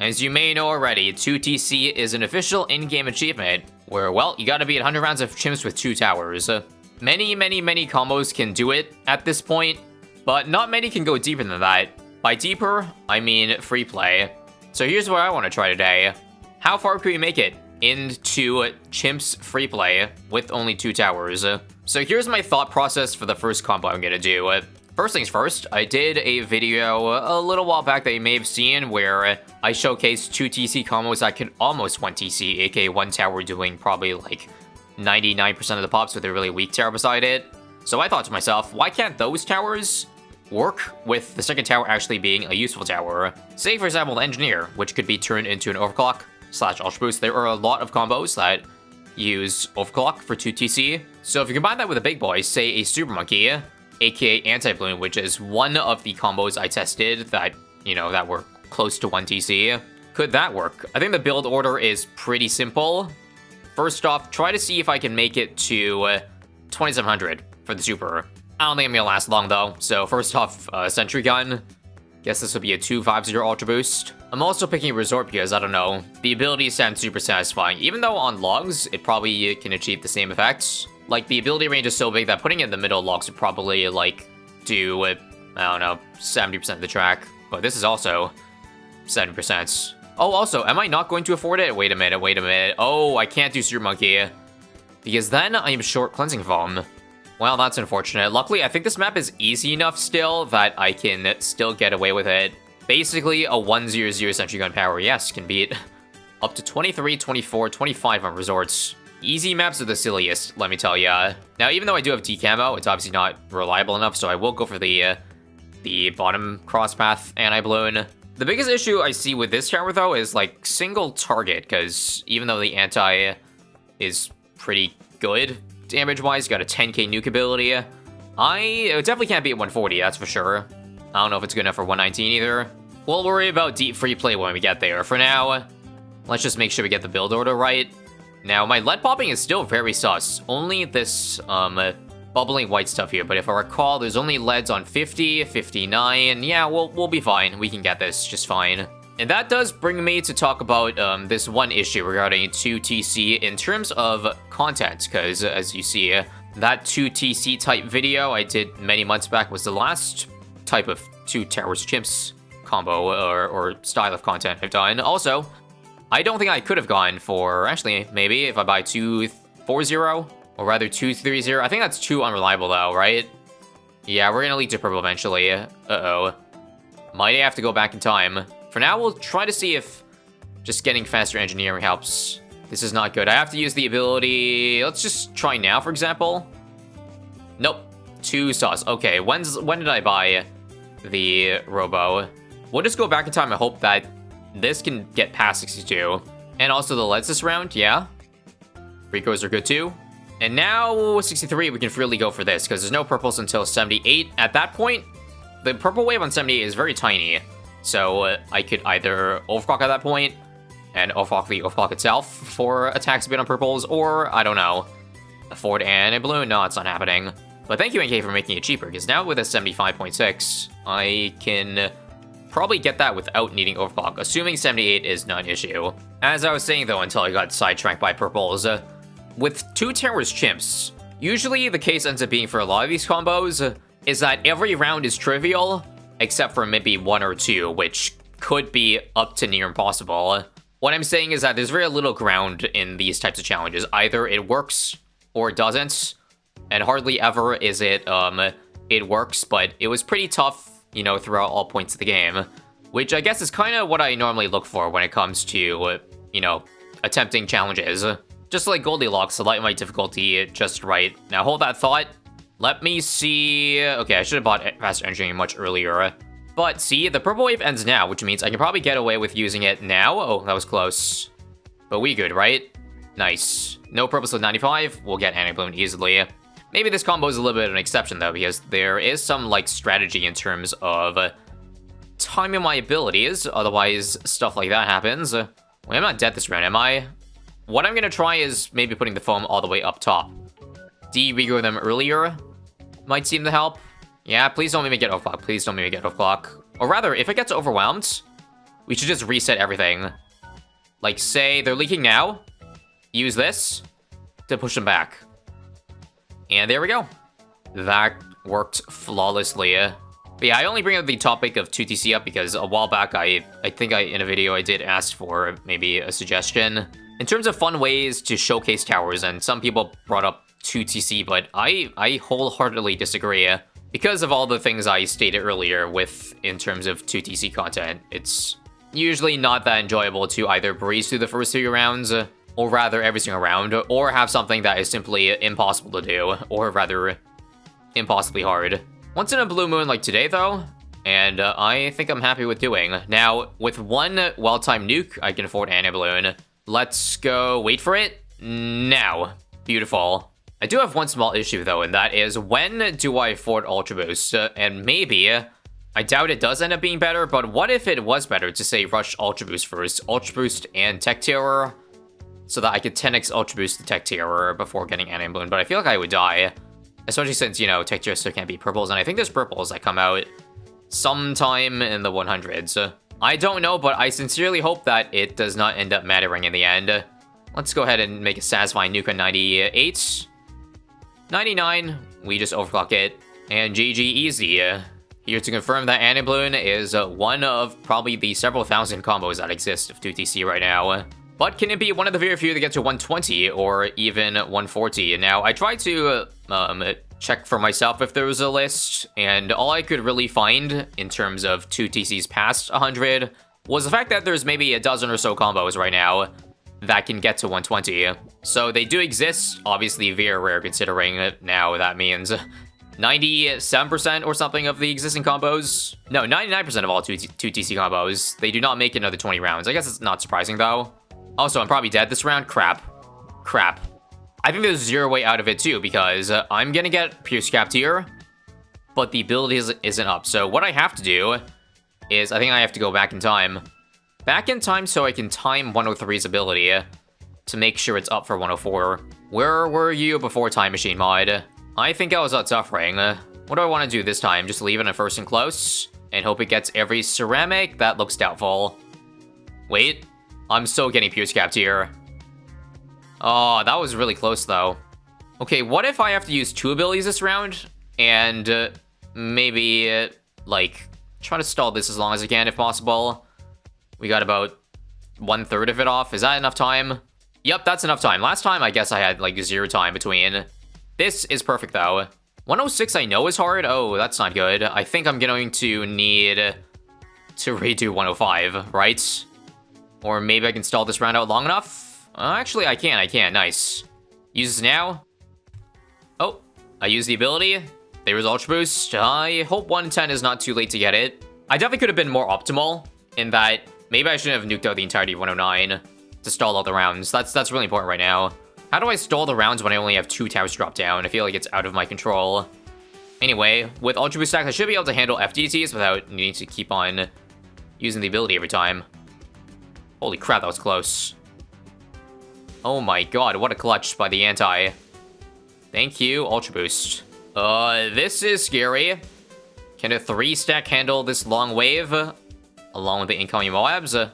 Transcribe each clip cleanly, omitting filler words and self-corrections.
As you may know already, 2TC is an official in-game achievement where, well, you gotta beat 100 rounds of chimps with 2 towers. Many combos can do it at this point, but not many can go deeper than that. By deeper, I mean free play. So here's what I want to try today. How far can we make it into chimps free play with only 2 towers? So here's my thought process for the first combo I'm gonna do. First things first, I did a video a little while back that you may have seen where I showcased 2 TC combos that could almost 1 TC, aka 1 tower doing probably like 99% of the pops with a really weak tower beside it. So I thought to myself, why can't those towers work with the second tower actually being a useful tower? Say for example, the Engineer, which could be turned into an Overclock / Ultra Boost. There are a lot of combos that use Overclock for 2 TC. So if you combine that with a big boy, say a Super Monkey, aka Anti-Bloon, which is one of the combos I tested that, you know, that were close to 1 TC, could that work? I think the build order is pretty simple. First off, try to see if I can make it to 2700 for the Super. I don't think I'm gonna last long though, so first off, Sentry Gun. Guess this will be a 250 Ultra Boost. I'm also picking Resort because, I don't know, the abilities sound super satisfying. Even though on logs, it probably can achieve the same effects. Like, the ability range is so big that putting it in the middle of logs would probably, like, do, I don't know, 70% of the track. But this is also 70%. Oh, also, am I not going to afford it? Wait a minute. Oh, I can't do Super Monkey, because then I am short Cleansing Foam. Well, that's unfortunate. Luckily, I think this map is easy enough still that I can still get away with it. Basically, a 100 Sentry Gun power, yes, can beat up to 23, 24, 25 on resorts. Easy maps are the silliest, let me tell ya. Now, even though I do have D-Camo, it's obviously not reliable enough, so I will go for the bottom cross path Anti-Bloon. The biggest issue I see with this tower, though, is, like, single target, because even though the anti is pretty good damage-wise, got a 10k nuke ability, I definitely can't beat 140, that's for sure. I don't know if it's good enough for 119 either. We'll worry about deep free play when we get there. For now, let's just make sure we get the build order right. Now, my lead popping is still very sus. Only this, bubbling white stuff here, but if I recall, there's only leads on 50, 59, yeah, we'll be fine. We can get this just fine. And that does bring me to talk about this one issue regarding 2TC in terms of content, because as you see, that 2TC type video I did many months back was the last type of 2 towers chimps combo or style of content I've done. Also, I don't think I could have gone for, actually, maybe if I buy 240, or rather 230. I think that's too unreliable though, right? Yeah, we're gonna lead to purple eventually. Uh-oh. Might have to go back in time. For now, we'll try to see if just getting faster engineering helps. This is not good. I have to use the ability. Let's just try now, for example. Nope. 2 sauce. Okay, when did I buy the Robo? We'll just go back in time and hope that this can get past 62. And also the leads this round, yeah. Recos are good too. And now 63, we can freely go for this because there's no purples until 78. At that point, the purple wave on 78 is very tiny. So I could either overclock at that point and overclock the overclock itself for attack speed on purples, or, I don't know, afford Anti-Bloon. No, it's not happening. But thank you, NK, for making it cheaper, because now with a 75.6, I can probably get that without needing overclock, assuming 78 is not an issue. As I was saying, though, until I got sidetracked by purples, with 2 towers chimps, usually the case ends up being for a lot of these combos is that every round is trivial, except for maybe 1 or 2, which could be up to near impossible. What I'm saying is that there's very little ground in these types of challenges. Either it works or it doesn't, and hardly ever is it, it works, but it was pretty tough, you know, throughout all points of the game, which I guess is kind of what I normally look for when it comes to, you know, attempting challenges. Just like Goldilocks, select my difficulty just right. Now hold that thought. Let me see. Okay, I should have bought faster engineering much earlier. But see, the purple wave ends now, which means I can probably get away with using it now. Oh, that was close. But we good, right? Nice. No purples with 95. We'll get Anti-Bloon easily. Maybe this combo is a little bit of an exception, though, because there is some, like, strategy in terms of timing my abilities. Otherwise, stuff like that happens. Wait, I'm not dead this round, am I? What I'm gonna try is maybe putting the foam all the way up top. De-regrow them earlier might seem to help. Yeah, please don't make me get overclock. Please don't make me get overclock. Or rather, if it gets overwhelmed, we should just reset everything. Like, say they're leaking now. Use this to push them back. And there we go. That worked flawlessly. But yeah, I only bring up the topic of 2TC up because a while back, I think in a video I did ask for maybe a suggestion. In terms of fun ways to showcase towers, and some people brought up 2TC, but I wholeheartedly disagree. Because of all the things I stated earlier in terms of 2TC content, it's usually not that enjoyable to either breeze through the first 3 rounds, or rather every single round, or have something that is simply impossible to do, or rather, impossibly hard. Once in a blue moon like today, though, and I think I'm happy with doing. Now, with one well-timed nuke, I can afford Anti-Bloon. Let's go wait for it. Now. Beautiful. I do have one small issue, though, and that is, when do I afford Ultra Boost? And maybe, I doubt it does end up being better, but what if it was better to, say, rush Ultra Boost first, Ultra Boost and Tech Terror, so that I could 10x Ultra Boost the Tech Terror before getting Anti-Bloon, but I feel like I would die. Especially since, you know, Tech Terror still can't be purples, and I think there's purples that come out sometime in the 100s. I don't know, but I sincerely hope that it does not end up mattering in the end. Let's go ahead and make a satisfying nuke on 98. 99, we just overclock it, and GG easy. Here to confirm that Anti-Bloon is one of probably the several thousand combos that exist of 2TC right now. But can it be one of the very few that get to 120 or even 140? Now, I tried to check for myself if there was a list, and all I could really find in terms of 2TCs past 100 was the fact that there's maybe a dozen or so combos right now that can get to 120. So they do exist, obviously very rare considering now that means 97% or something of the existing combos. No, 99% of all 2TC combos. They do not make another 20 rounds. I guess it's not surprising though. Also, I'm probably dead this round. Crap. I think there's zero way out of it too, because I'm gonna get Pierce Capped here, but the ability isn't up. So what I have to do is, I think I have to go back in time. Back in time so I can time 103's ability to make sure it's up for 104. Where were you before Time Machine mod? I think I was out suffering. What do I want to do this time? Just leave it in first and close, and hope it gets every ceramic? That looks doubtful. Wait. I'm still getting Pierce Capped here. Oh, that was really close, though. Okay, what if I have to use 2 abilities this round? And maybe, like, try to stall this as long as I can, if possible. We got about 1/3 of it off. Is that enough time? Yep, that's enough time. Last time, I guess I had, like, 0 time between. This is perfect, though. 106 I know is hard. Oh, that's not good. I think I'm going to need to redo 105, right? Or maybe I can stall this round out long enough? Actually, I can. Nice. Use this now. Oh, I use the ability. There was Ultra Boost. I hope 110 is not too late to get it. I definitely could have been more optimal in that maybe I shouldn't have nuked out the entirety of 109 to stall all the rounds. That's really important right now. How do I stall the rounds when I only have 2 towers drop down? I feel like it's out of my control. Anyway, with Ultra Boost stacks, I should be able to handle FDTs without needing to keep on using the ability every time. Holy crap, that was close. Oh my god, what a clutch by the Anti. Thank you, Ultra Boost. This is scary. Can a 3-stack handle this long wave? Along with the incoming Moabs?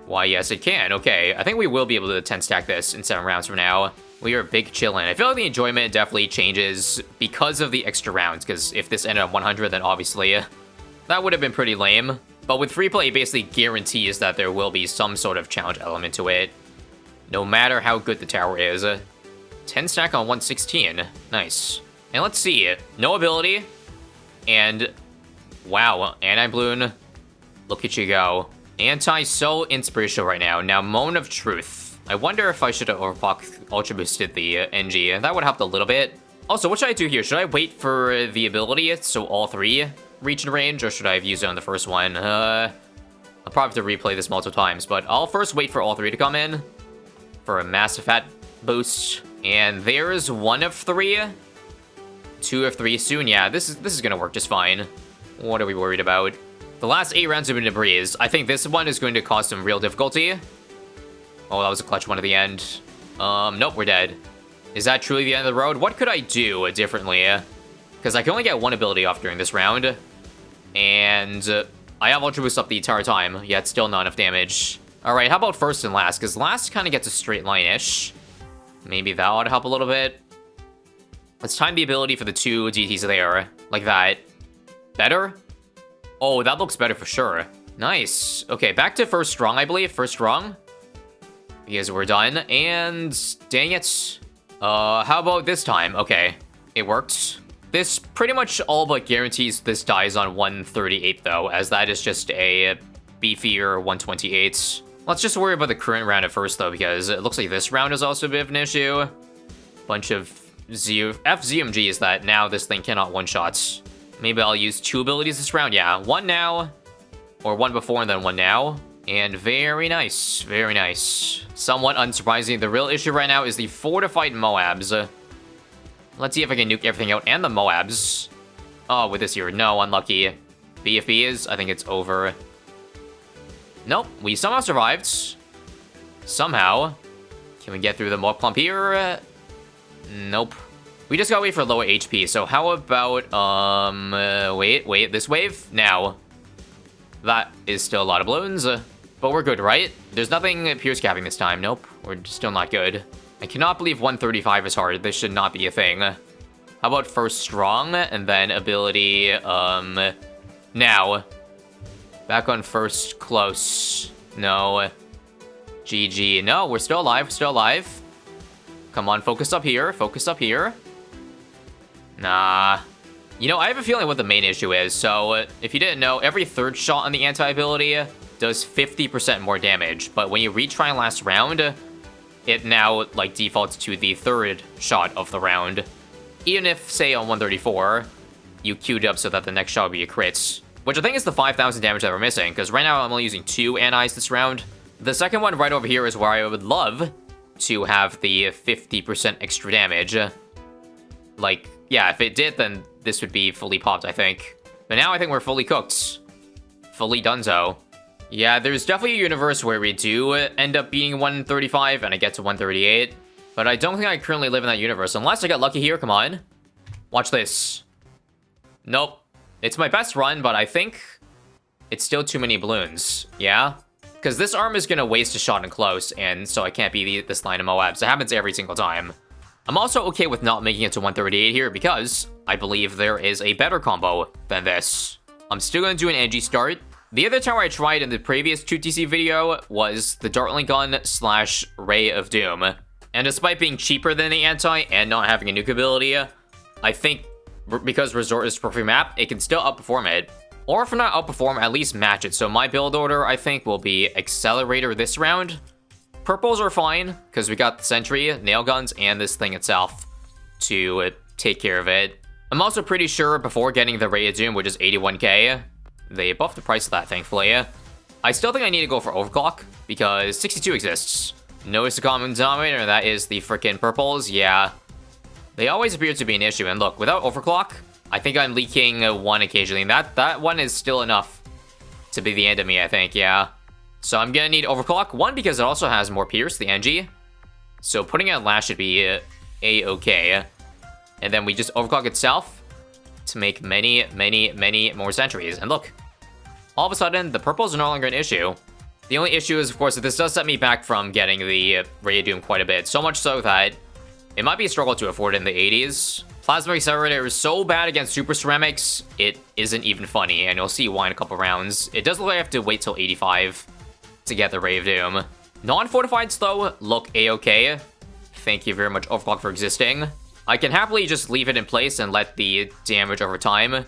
Why, yes, it can. Okay, I think we will be able to 10-stack this in 7 rounds from now. We are big chillin'. I feel like the enjoyment definitely changes because of the extra rounds, because if this ended at 100, then obviously that would have been pretty lame. But with free play, it basically guarantees that there will be some sort of challenge element to it, no matter how good the tower is. 10 stack on 116. Nice. And let's see. No ability. And wow, Anti-Bloon. Look at you go. Anti so inspirational right now. Now, Moan of Truth. I wonder if I should have overclock Ultra Boosted the NG. That would help a little bit. Also, what should I do here? Should I wait for the ability so all 3 reach in range, or should I have used it on the first one? I'll probably have to replay this multiple times, but I'll first wait for all 3 to come in for a massive fat boost. And there's 1 of 3. 2 of 3 soon. Yeah, this is gonna work just fine. What are we worried about? The last 8 rounds have been a breeze. I think this one is going to cause some real difficulty. Oh, that was a clutch one at the end. Nope, we're dead. Is that truly the end of the road? What could I do differently? Because I can only get 1 ability off during this round. And I have Ultra Boost up the entire time, yet still not enough damage. Alright, how about first and last? Because last kind of gets a straight line-ish. Maybe that ought to help a little bit. Let's time the ability for the 2 DTs there, like that. Better? Oh, that looks better for sure. Nice. Okay, back to first strong, I believe. First strong. Because we're done. And dang it. How about this time? Okay, it worked. This pretty much all but guarantees this dies on 138 though, as that is just a beefier 128. Let's just worry about the current round at first though, because it looks like this round is also a bit of an issue. Bunch of FZMGs that now this thing cannot one-shot. Maybe I'll use 2 abilities this round. Yeah, 1 now, or 1 before and then 1 now. And very nice, very nice. Somewhat unsurprising, the real issue right now is the fortified Moabs. Let's see if I can nuke everything out and the Moabs. Oh, with this here, no, unlucky. BFB is, I think it's over. Nope, we somehow survived. Somehow. Can we get through the Moab clump here? Nope. We just gotta wait for lower HP, so how about, wait, this wave? Now. That is still a lot of balloons, but we're good, right? There's nothing pierce capping this time. Nope, we're still not good. I cannot believe 135 is hard. This should not be a thing. How about first strong, and then ability, now. Back on first close. No. GG. No, we're still alive, still alive. Come on, focus up here, focus up here. Nah. You know, I have a feeling what the main issue is. So, if you didn't know, every third shot on the anti-ability does 50% more damage. But when you retry last round, it now, like, defaults to the third shot of the round. Even if, say, on 134, you queued up so that the next shot would be a crit. Which I think is the 5,000 damage that we're missing, because right now I'm only using 2 antis this round. The second one right over here is where I would love to have the 50% extra damage. Like, yeah, if it did, then this would be fully popped, I think. But now I think we're fully cooked. Fully donezo. Yeah, there's definitely a universe where we do end up beating 135 and I get to 138. But I don't think I currently live in that universe. Unless I get lucky here, come on. Watch this. Nope. It's my best run, but I think it's still too many balloons. Yeah? Because this arm is going to waste a shot in close, and so I can't beat this line of Moabs. It happens every single time. I'm also okay with not making it to 138 here because I believe there is a better combo than this. I'm still going to do an edgy start. The other tower I tried in the previous 2TC video was the Dartling Gun / Ray of Doom. And despite being cheaper than the anti and not having a nuke ability, I think because Resort is a perfect map, it can still outperform it. Or if not outperform, at least match it. So my build order, I think, will be Accelerator this round. Purples are fine, because we got the Sentry, Nail Guns, and this thing itself to take care of it. I'm also pretty sure before getting the Ray of Doom, which is 81k, they buffed the price of that, thankfully. I still think I need to go for Overclock, because 62 exists. Notice the common denominator, and that is the frickin' purples. Yeah, they always appear to be an issue, and look, without Overclock, I think I'm leaking 1 occasionally, and that one is still enough to be the end of me, I think, yeah. So I'm gonna need Overclock, 1, because it also has more Pierce, the NG. So putting out Lash should be a-okay. And then we just Overclock itself to make many, many, many more sentries. And look, all of a sudden, the purples are no longer an issue. The only issue is, of course, that this does set me back from getting the Ray of Doom quite a bit. So much so that it might be a struggle to afford in the 80s. Plasma Accelerator is so bad against Super Ceramics, it isn't even funny, and you'll see why in a couple rounds. It does look like I have to wait till 85 to get the Ray of Doom. Non-fortifieds, though, look a-okay. Thank you very much, Overclock, for existing. I can happily just leave it in place and let the damage over time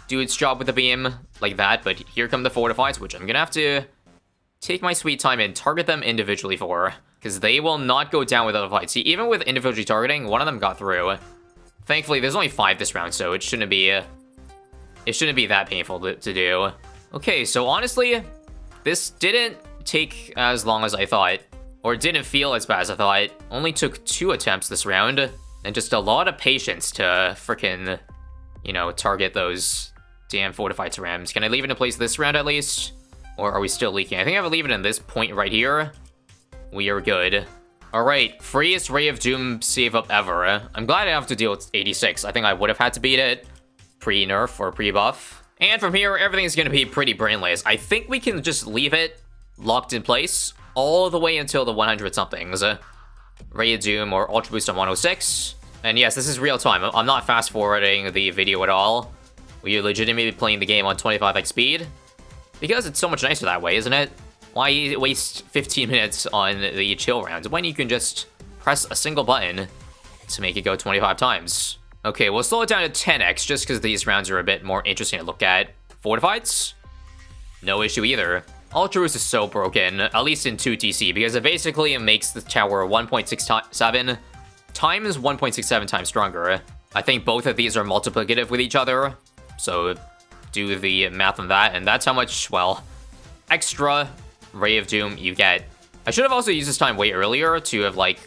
do its job with the beam, like that, but here come the fortifieds, which I'm gonna have to take my sweet time and target them individually for, because they will not go down without a fight. See, even with individually targeting, one of them got through. Thankfully, there's only 5 this round, so it shouldn't be that painful to do. Okay, so honestly, this didn't take as long as I thought, or didn't feel as bad as I thought. Only took 2 attempts this round, and just a lot of patience to frickin', you know, target those damn fortified cerams. Can I leave it in place this round at least? Or are we still leaking? I think I have to leave it in this point right here. We are good. Alright, freest Ray of Doom save up ever. I'm glad I don't have to deal with 86. I think I would have had to beat it pre-nerf or pre-buff. And from here, everything's going to be pretty brainless. I think we can just leave it locked in place all the way until the 100-somethings. Ray of Doom or Ultra Boost on 106. And yes, this is real time. I'm not fast-forwarding the video at all. We're legitimately playing the game on 25x speed. Because it's so much nicer that way, isn't it? Why waste 15 minutes on the chill rounds when you can just press a single button to make it go 25 times? Okay, we'll slow it down to 10x just because these rounds are a bit more interesting to look at. Fortifieds? No issue either. Ultra Boost is so broken, at least in 2TC, because it basically makes the tower 1.67 times 1.67 times stronger. I think both of these are multiplicative with each other, so do the math on that, and that's how much, well, extra Ray of Doom you get. I should have also used this time way earlier to have, like,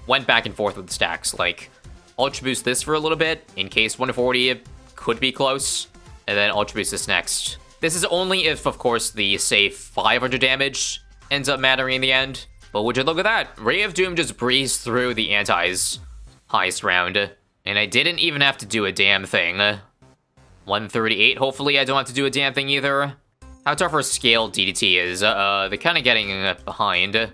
went back and forth with the stacks, like, Ultra Boost this for a little bit, in case 140 could be close, and then Ultra Boost this next. This is only if, of course, the, say, 500 damage ends up mattering in the end. But would you look at that? Ray of Doom just breezed through the antis highest round. And I didn't even have to do a damn thing. 138, hopefully I don't have to do a damn thing either. How tough our scaled DDT is. They're kind of getting behind.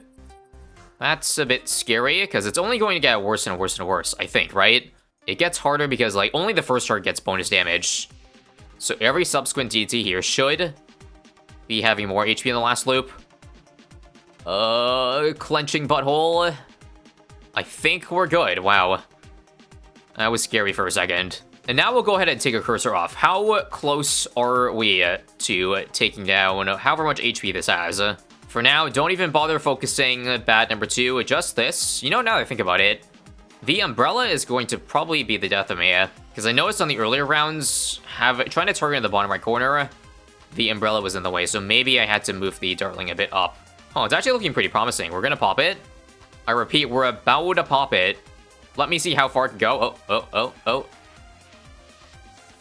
That's a bit scary, because it's only going to get worse and worse and worse, I think, right? It gets harder because, like, only the first target gets bonus damage. So every subsequent DT here should be having more HP in the last loop. Clenching butthole. I think we're good. Wow. That was scary for a second. And now we'll go ahead and take a cursor off. How close are we to taking down however much HP this has? For now, don't even bother focusing bat number 2, just this. You know, now that I think about it, the umbrella is going to probably be the death of me. Because I noticed on the earlier rounds, trying to target in the bottom right corner, the umbrella was in the way, so maybe I had to move the dartling a bit up. Oh, it's actually looking pretty promising. We're gonna pop it. I repeat, we're about to pop it. Let me see how far it can go. Oh.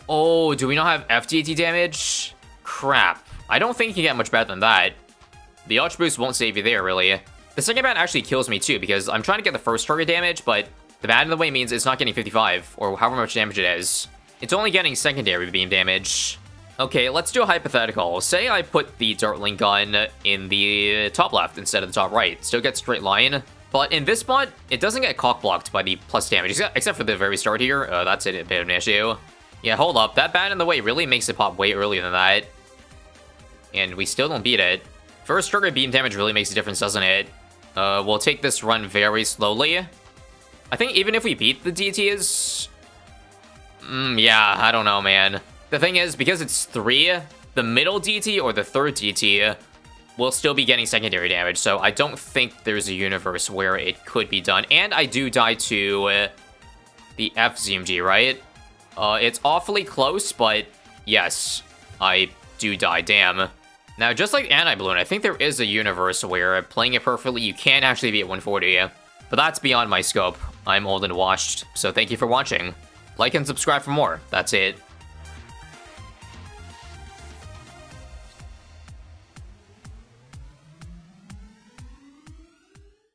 Oh, do we not have FDT damage? Crap. I don't think you can get much better than that. The Ultra Boost won't save you there, really. The second bat actually kills me, too, because I'm trying to get the first target damage, but the bat in the way means it's not getting 55, or however much damage it is. It's only getting secondary beam damage. Okay, let's do a hypothetical. Say I put the Dartling gun in the top left instead of the top right. Still gets straight line, but in this spot, it doesn't get cock-blocked by the plus damage, except for the very start here. That's a bit of an issue. Yeah, hold up. That bat in the way really makes it pop way earlier than that. And we still don't beat it. First target beam damage really makes a difference, doesn't it? We'll take this run very slowly. I think even if we beat the DTs... yeah, I don't know, man. The thing is, because it's 3, the middle DT or the third DT will still be getting secondary damage, so I don't think there's a universe where it could be done. And I do die to the FZMG, right? It's awfully close, but yes, I do die, damn. Now, just like Anti-Bloon, I think there is a universe where playing it perfectly, you can actually be at 140. But that's beyond my scope. I'm old and washed, so thank you for watching. Like and subscribe for more. That's it.